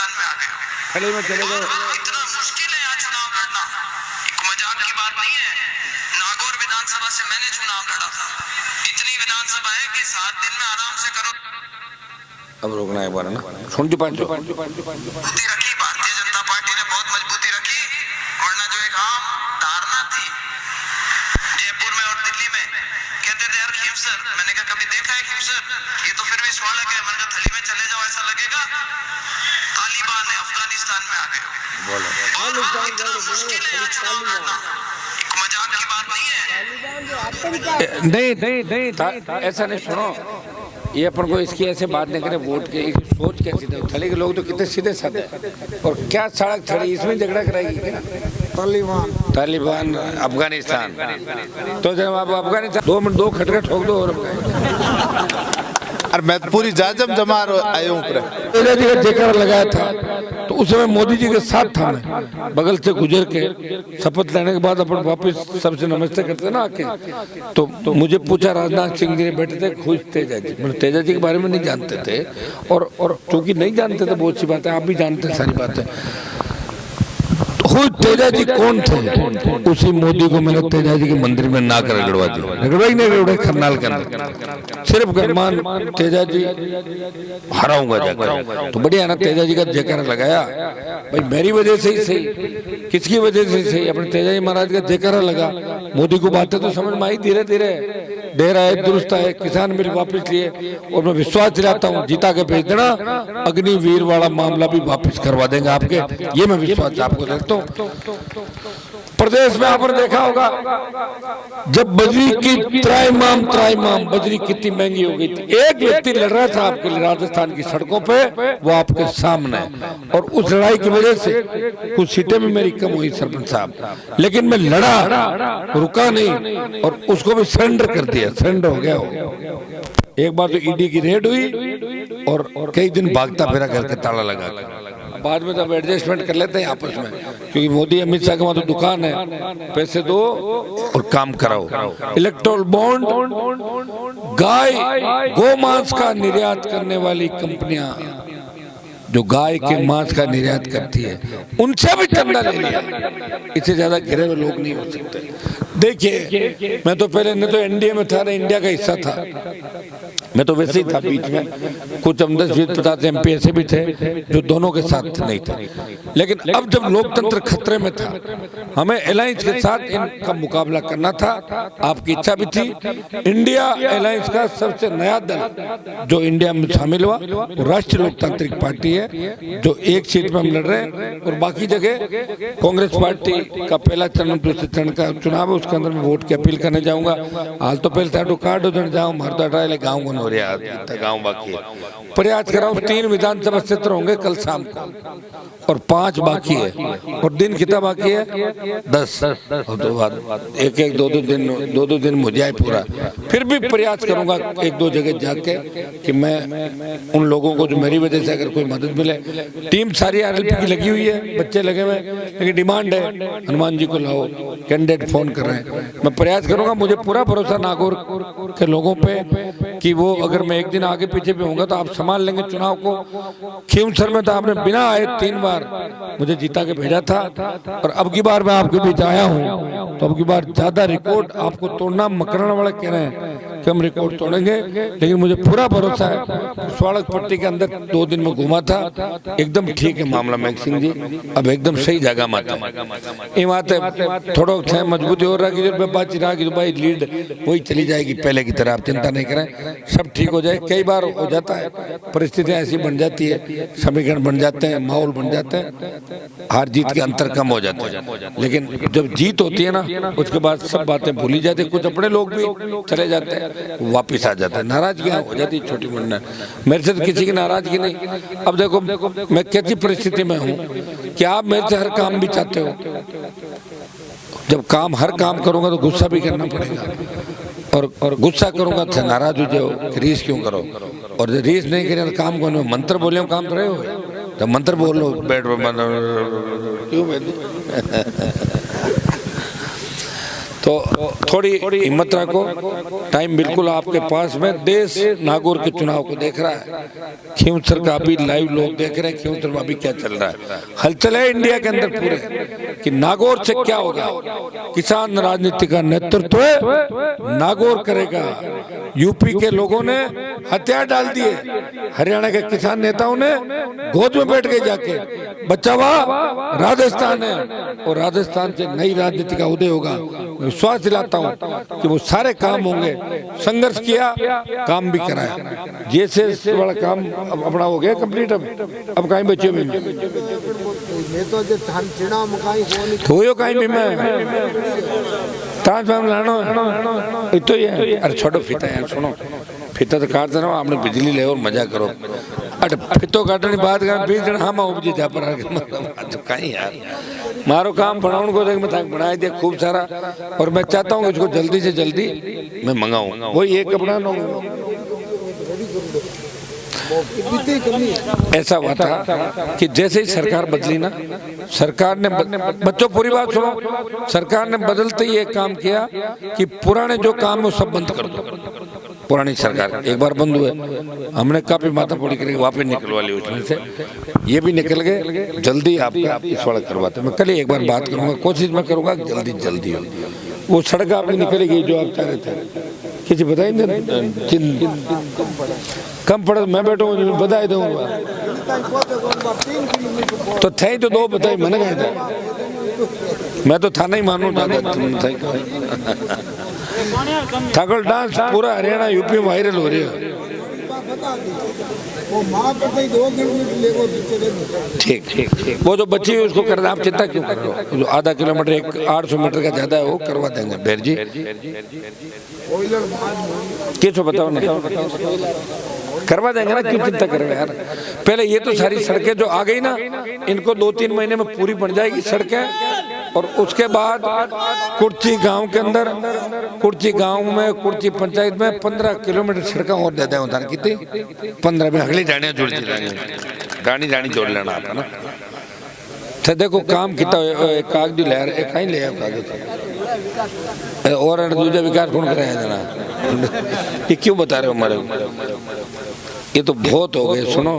अफगानिस्तान में आ गए हो। खड़े में चले गए। इतना मुश्किल है यहाँ चुनाव लड़ना, मजाक की बात नहीं है। नागौर विधानसभा से मैंने चुनाव लड़ा था। इतनी विधानसभा है कि 7 दिन में आराम से करो। अब रोकना है बार ना सुनती पांचो मजबूती रखी भारतीय जनता पार्टी ने, बहुत मजबूती रखी, वरना जो एक आम धारणा थी जयपुर में और दिल्ली में, कहते थे यार खींवसर, मैंने कहा कभी देखा है खींवसर, ये तो फिर भी स्वाल है, मैंने कहा थली में चले जाओ ऐसा लगेगा तालिबान है, अफगानिस्तान में आ गए हो। इतना मुश्किल है यहाँ चुनाव लड़ना, मजाक की बात नहीं है। नहीं ऐसा नहीं, सुनो ये अपन को इसकी ऐसे बात नहीं करे, वोट के सोच कैसी थी। थली के लोग तो कितने सीधे साधे, और क्या सड़क छड़ी इसमें झगड़ा कराएगी क्या? तालिबान अफगानिस्तान, तो जब आप अफगानिस्तान 2 मिनट 2 खटका ठोक दो और और मैं पूरी जाजम जमा आया हूँ। तेजा जी का जेकर लगाया था तो उस समय मोदी जी के साथ था, मैं बगल से गुजर के शपथ लेने के बाद अपन वापस सबसे नमस्ते करते ना आके, तो मुझे पूछा, राजनाथ सिंह जी बैठे थे, खुश तेजा जी, मतलब तेजा जी के बारे में नहीं जानते थे, और चूंकि नहीं जानते थे बहुत सी बातें, आप भी जानते हैं सारी बातें। खुद तेजा जी कौन थे, उसी मोदी को मैंने तेजा जी के मंदिर में ना कर रगड़वा दी, रगड़वाई नहीं रगड़वाई खरनाल के अंदर, सिर्फ गरमान तेजा जी हराऊंगा जाकर। तो बढ़िया ना, तेजा जी का जयकारा लगाया भाई, मेरी वजह से ही सही, किसकी वजह से सही, अपने तेजा जी महाराज का जयकारा लगा। मोदी को बातें तो समझ में आई, धीरे धीरे डेरा है, दुरुस्त है, किसान बिल वापस लिए, और मैं विश्वास दिलाता हूँ जीता के भेज देना, अग्निवीर वाला मामला भी वापस करवा देंगे आपके, ये मैं विश्वास आपको देता हूँ। प्रदेश में आपने देखा होगा जब बजरी की त्राईमाम बजरी कितनी महंगी हो गई थी, एक व्यक्ति लड़ रहा था आपके लिए राजस्थान की सड़कों पे, वो आपके सामने, और उस लड़ाई की वजह से कुछ सीटें में मेरी कम हुई सरपंच साहब, लेकिन मैं लड़ा, रुका नहीं, और उसको भी सरेंडर कर दिया, सरेंडर हो गया हो। एक बार तो ईडी की रेड हुई और कई दिन भागता फिरा करके ताला लगा के, बाद में तो एडजस्टमेंट कर लेते हैं आपस में, क्योंकि मोदी अमित शाह के वहां तो दुकान है, पैसे दो और काम कराओ। इलेक्ट्रोल बॉन्ड, गाय गो मांस का निर्यात करने वाली कंपनियां जो गाय के मांस का निर्यात करती है, उनसे भी चंदा ले लिया। इससे ज्यादा घिरे हुए लोग नहीं हो सकते। देखिए मैं तो पहले न तो एनडीए में था न इंडिया का हिस्सा था, मैं तो वैसे ही था बीच में, कुछ 10-20-50 एमपी ऐसे भी थे जो दोनों के साथ नहीं थे, लेकिन अब जब लोकतंत्र खतरे में था, हमें अलायंस के साथ इनका मुकाबला करना था। आपकी इच्छा भी थी। इंडिया अलायंस का सबसे नया दल जो इंडिया में शामिल हुआ वो राष्ट्रीय लोकतांत्रिक पार्टी है, जो एक सीट में हम लड़ रहे हैं, और बाकी जगह कांग्रेस पार्टी का पहला चरण दूसरे चरण का चुनाव है, उसके अंदर मैं वोट की अपील करने जाऊंगा। हाल तो पहले था कार्ड उधर जाऊँ मरदा ड्राइले गाँव को गाँव बाकी है, प्रयास कराओ। 3 विधानसभा क्षेत्र होंगे कल शाम को और 5 बाकी है, और दिन कितना बाकी है 10, और तो बाद एक 2 दिन मुझे आए पूरा। फिर भी प्रयास करूंगा 1-2 जगह जाके कि मैं उन लोगों को जो मेरी वजह से अगर कोई मदद मिले, टीम सारी आरएलपी की लगी हुई है, बच्चे लगे हुए, लेकिन डिमांड है हनुमान जी को लाओ, कैंडिडेट फोन कर रहे हैं। मैं प्रयास करूंगा, मुझे पूरा भरोसा नागौर के लोगों पे कि वो अगर मैं एक दिन आगे पीछे भी होऊंगा तो आप संभाल लेंगे चुनाव को। खींवसर में तो आपने बिना आए 3 बार मुझे जीता के भेजा था, और अब की बार मैं आपके बीच आया हूं तो अब की बार ज्यादा रिकॉर्ड आपको तोड़ना, मकराना वाले कह रहे हैं कि हम रिकॉर्ड तोड़ेंगे, लेकिन मुझे पूरा भरोसा है। स्वागत पट्टी के अंदर 2 दिन में घूमा था, एकदम ठीक है मामला मैक सिंह जी, अब एकदम सही जगह में ये बात है। थोड़ा मजबूती हो रहा है कि बातचीत रहा कि भाई लीड वही चली जाएगी पहले की तरह, आप चिंता नहीं करें, सब ठीक हो जाए। कई बार हो जाता है, परिस्थितियां ऐसी बन जाती है, समीकरण बन जाते हैं, माहौल बन जाते हैं, हार जीत के अंतर कम हो जाते हैं, लेकिन जब जीत होती है ना उसके बाद सब बातें भूली जाती है। कुछ अपने लोग भी चले जाते हैं, वापिस आ जाते हैं, नाराजगियां हो जाती है छोटी मोटी। मेरे से तो किसी की नाराजगी नहीं। अब देखो मैं कैसी परिस्थिति में हूँ कि आप मेरे से हर काम भी चाहते हो, जब हर काम करूंगा तो गुस्सा भी करना पड़ेगा, और गुस्सा करूंगा तो नाराज हो जाओ, रीस क्यों करो, और रीस नहीं करें तो काम कौन, मंत्र बोले काम तो रहे हो, जब मंत्र बोलो बैठ क्यों तो थोड़ी हिम्मत रखो, टाइम बिल्कुल आपके पास में। देश नागौर के चुनाव को देख रहा है, खींवसर का अभी लाइव लोग देख रहे हैं, खींवसर में अभी क्या चल रहा है। हलचल है इंडिया के अंदर पूरे कि नागौर से क्या होगा। किसान राजनीति का नेतृत्व नागौर करेगा। यूपी के लोगों ने हथियार डाल दिए, हरियाणा के किसान नेताओं ने गोद में बैठ गए जाके, बच्चा वाह राजस्थान है, और राजस्थान से नई राजनीति का उदय होगा। विश्वास दिलाता हूँ कि वो सारे काम होंगे। संघर्ष किया, काम भी कराया। जैसे वाला काम अपना हो गया कंप्लीट। अब कहीं बचे भी हो कहीं भी मैं ट्रांसफार्मर लाना है तो ये। अरे छोड़ो फीता यार, सुनो फीता तो काट देना, आपने बिजली ले और मजा करो। अरे फीतो काटने बात कर 20 जन हम उपजी जा पर कहीं यार मारो काम बनाने को देख मैं बनाए दिया खूब सारा, और मैं चाहता हूँ इसको जल्दी से जल्दी मैं मंगाऊं। वही एक कपड़ा ऐसा हुआ था कि जैसे ही सरकार बदली ना, सरकार ने बच्चों पूरी बात सुनो, सरकार ने बदलते ही एक काम किया कि पुराने जो काम है वो सब बंद कर दो। पुरानी सरकार एक बार बंद हुए, हमने काफी माथा फोड़ी करके वापस निकलवा ली उसमें से, ये भी निकल गए। जल्दी आपका इस वाला करवाते, मैं कल ही एक बार बात करूंगा, कोशिश मैं करूंगा जल्दी जल्दी हो। वो सड़क आपकी निकली गई जो आप चाह रहे थे, किसी बताई कम पड़े मैं बैठूंगा बधाई दूंगा तो थे तो 2 बताई मैंने कहा था, मैं तो थाना ही मानू ठाकुर डांस पूरा हरियाणा यूपी में वायरल हो रही है। ठीक ठीक, वो जो बच्ची है उसको कर दे, आप चिंता क्यों कर रहे हो। जो आधा किलोमीटर 800 मीटर का ज्यादा है वो करवा देंगे बैर जी। किसको बताओ नहीं करवा देंगे ना, क्यों चिंता कर रहे हो यार। पहले ये तो सारी सड़कें जो आ गई ना, इनको 2-3 महीने में पूरी बन जाएगी सड़कें, और उसके बाद कुर्ची गांव के अंदर, कुर्ची गांव में, कुर्ची पंचायत में 15 किलोमीटर सड़कें और दे दें। कितनी 15 में अगली डाणियां जुड़ डाणी जोड़ लेना आप ना। तो देखो काम कितना कागजी लहर एक ही ले कागज और दूसरा विकास कौन कराया जाना। ये क्यों बता रहे हो हमारे, ये तो बहुत हो गए। सुनो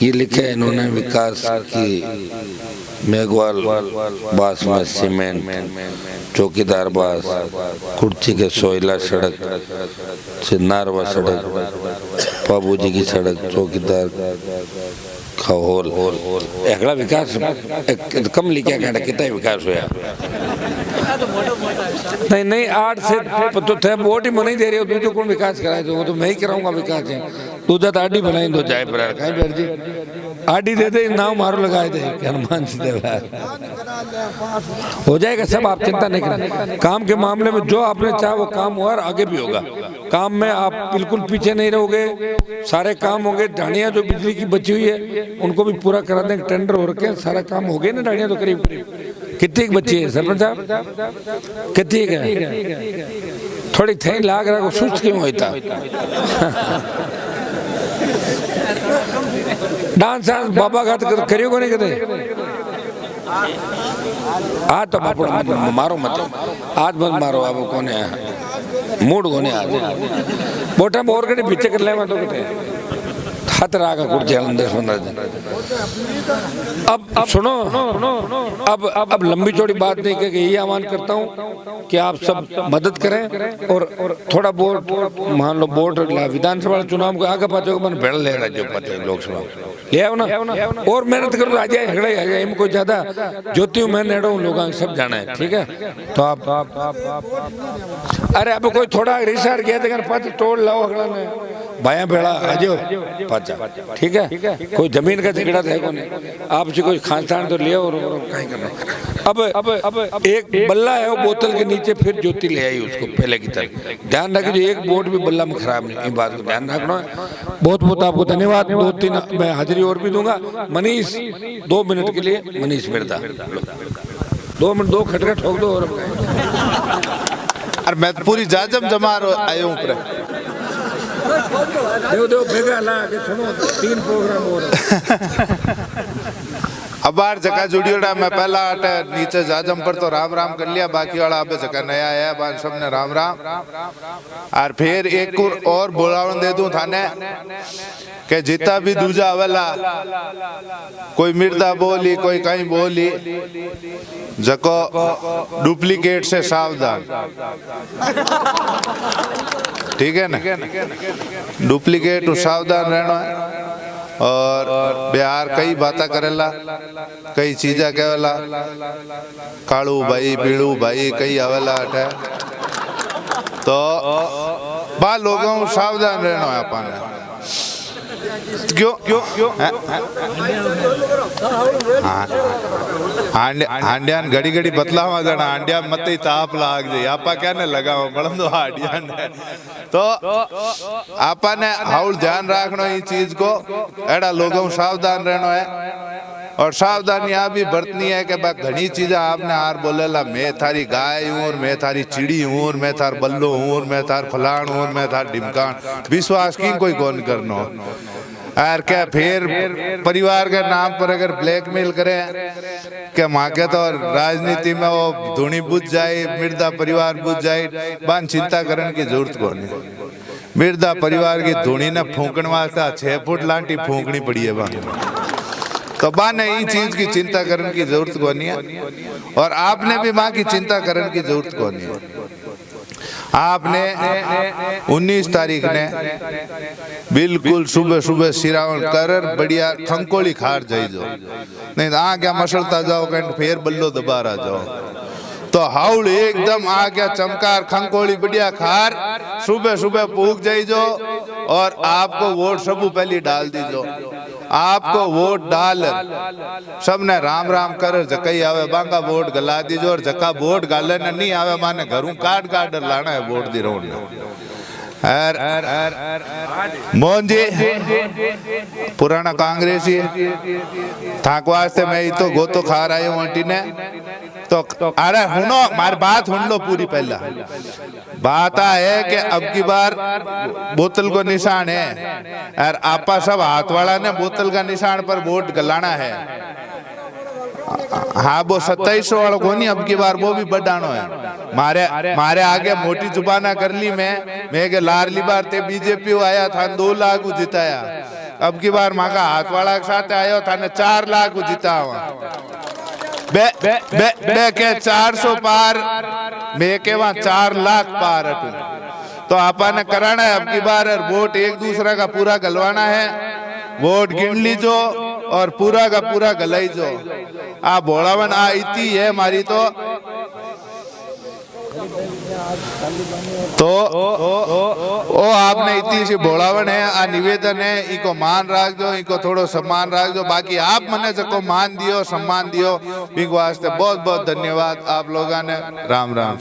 ये लिखे है इन्होंने विकास की मेघवाल बास में सीमेंट, चौकीदार बास, कुर्ची के सोयला सड़क, नारवा सड़क, बाबूजी की सड़क, चौकीदार खहोल एकड़ा विकास कम लिखा कहना कितना विकास हुआ। नहीं 8 से तो थे वोट ही मैं नहीं दे रहे हो, दूसरे कौन विकास कराए तो वो तो मैं ही कराऊंगा विकास है। दूसरा तो आडी बनाई दो जाए पर कहीं बैठ जी आडी दे दे नाव मारो लगाए दे हनुमान जी हो जाएगा सब, आप चिंता नहीं करें। काम के मामले में जो आपने चाहा वो काम हुआ और आगे भी होगा। काम में आप बिल्कुल पीछे नहीं रहोगे, सारे काम होंगे। डाणियां जो बिजली की बची हुई है उनको भी पूरा करा देंगे, टेंडर हो रखे सारा काम हो गया ना। डाणियां तो करीब कितनी बची है सरपंच साहब, कितनी है? थोड़ी थे लाग रहा सुस्त क्यों होता डांस बाबा का करियो को नहीं कहते। आज तो बापू मारो मत, आज मत मारो। अब कौन है मूड कोने आज बोटा में और कहीं पीछे कर ले मैं तो कहते हाथ रागा कुर्चे अंदर 15 दिन। अब सुनो, अब लंबी चौड़ी बात नहीं कह, ये आह्वान करता हूँ कि आप सब मदद करें और थोड़ा वोट मान लो वोट विधानसभा चुनाव को आगे पाचो मन भेड़ ले राज्य पाते लोकसभा ले आओ ना, और मेहनत करो आ जाए हगड़े आ जाए। कोई ज्यादा ज्योति हूँ मैं नेड़ो लोग सब जाना है, ठीक है। तो आप अरे अब कोई थोड़ा रिसार किया तो तोड़ लाओ हगड़ा में भाया भेड़ा आ जाओ पाचा, ठीक है। कोई जमीन का झगड़ा था कौन आपसे कोई खानदान तो लिया और कहीं करना। अब एक बल्ला है वो बोतल के नीचे फिर ज्योति ले आई उसको पहले की तरह। ध्यान रखिए जो एक बोर्ड भी बल्ला में खराब नहीं, इन बात को ध्यान रखना है। बहुत बहुत आपको धन्यवाद। 2-3 मैं हाजिरी और भी दूंगा। मनीष 2 मिनट के लिए, मनीष मिर्दा 2 मिनट 2 खटखट ठोक दो। और मैं पूरी जाजम जमा आयो ऊपर दो भेगा ला के सुनो 3 प्रोग्राम हो रहे अब बार जगह जुड़ियोड़ा मैं पहला अटे नीचे जाजम पर तो राम राम कर लिया, बाकी वाला अब जगह नया है बान सबने राम राम। और फिर एक और बोलावन दे दूं थाने के जितना भी दूजा वाला कोई मिर्दा बोली कोई कहीं बोली जको डुप्लीकेट से सावधान, ठीक है ना, डुप्लीकेट सावधान रहना है। और बिहार कई बातें करेला, कई चीजा कहेला, कालू भाई पीड़ू भाई कई आवेला अठे, तो बा लोगों सावधान रहना है अपन। क्यों क्यों क्यों हांडियान घड़ी घड़ी बतलावा देना, हांडिया मत ही ताप लाग जाए आपा क्या ने लगाओ बड़म दो हांडियान ने, तो आपा ने हाउल ध्यान रखना ये चीज को, एड़ा लोगों सावधान रहना है। और सावधानी आप भी बरतनी है कि भाई घनी चीजें आपने हार बोलेला, मैं थारी गाय हूँ, मैं थारी चिड़ी हूँ, मैं थार बल्लो हूँ, मैं थार फलान हूँ, मैं थार ढिमकान, विश्वास की कोई कौन करना यार। क्या फिर परिवार के नाम पर अगर ब्लैकमेल करें क्या माँ के तो राजनीति में वो धुनी बुझ जाए, मिर्दा परिवार बुझ जाए, बान चिंता करने की जरूरत को नहीं। मिर्दा परिवार की धुनी ने फूकने वास्ते 6 फुट लांटी फूकनी पड़ी है बान, तो बान ने ये चीज की चिंता करने की जरूरत को नहीं है। और आपने भी माँ की चिंता करने की जरूरत को नहीं है। आपने 19 तारीख ने बिल्कुल सुबह सुबह सिरावन कर बढ़िया खंकोली खार जाई जो, नहीं तो आ क्या मसलता जाओ कहीं फिर बल्लो दबारा जाओ, तो हाउल एकदम आ गया चमकार खंकोली बढ़िया खार सुबह सुबह पूक जाई जो। और आपको वोट सबू पहली डाल दीजो, आपको वोट डाल सबने राम राम कर जकई आवे बांगा वोट गला दीजो। और जका वोट गाले ने नहीं आवे माने घरों काट काट लाना है वोट दी रोड मोहन जी पुराना कांग्रेसी थाक वास्ते मैं तो गोतो खा रहा हूँ आंटी ने, तो अरे सुनो मार बात सुन लो पूरी। पहला बात है कि अब की बार बोतल को निशान है और आपा सब हाथ वाला ने बोतल का निशान पर वोट गलाना है। हाँ वो 2700 वालों को नहीं, अब की बार वो भी बढ़ानो है। मारे आगे मोटी जुबाना कर ली मैं के लारली बार ते बीजेपी आया था 2 लाख जिताया, अब की बार माँ का हाथ वाला के साथ आया था ने 4 लाख जिता बे के 400 पार मैं के वहां 4 लाख पार अटू, तो आपा ने कराना है अब की बार। वोट एक दूसरा का पूरा गलवाना है, वोट गिन लीजो और पूरा का पूरा गलाई जो। आ बोलावन आ इतनी है हमारी तो ओ आपने इतनी सी बोलावन है, आ निवेदन है, इको मान रख दो, इको थोड़ो सम्मान रख दो। बाकी आप मने जको मान दियो सम्मान दियो, इनको वास्ते बहुत बहुत धन्यवाद आप लोगों ने। राम राम।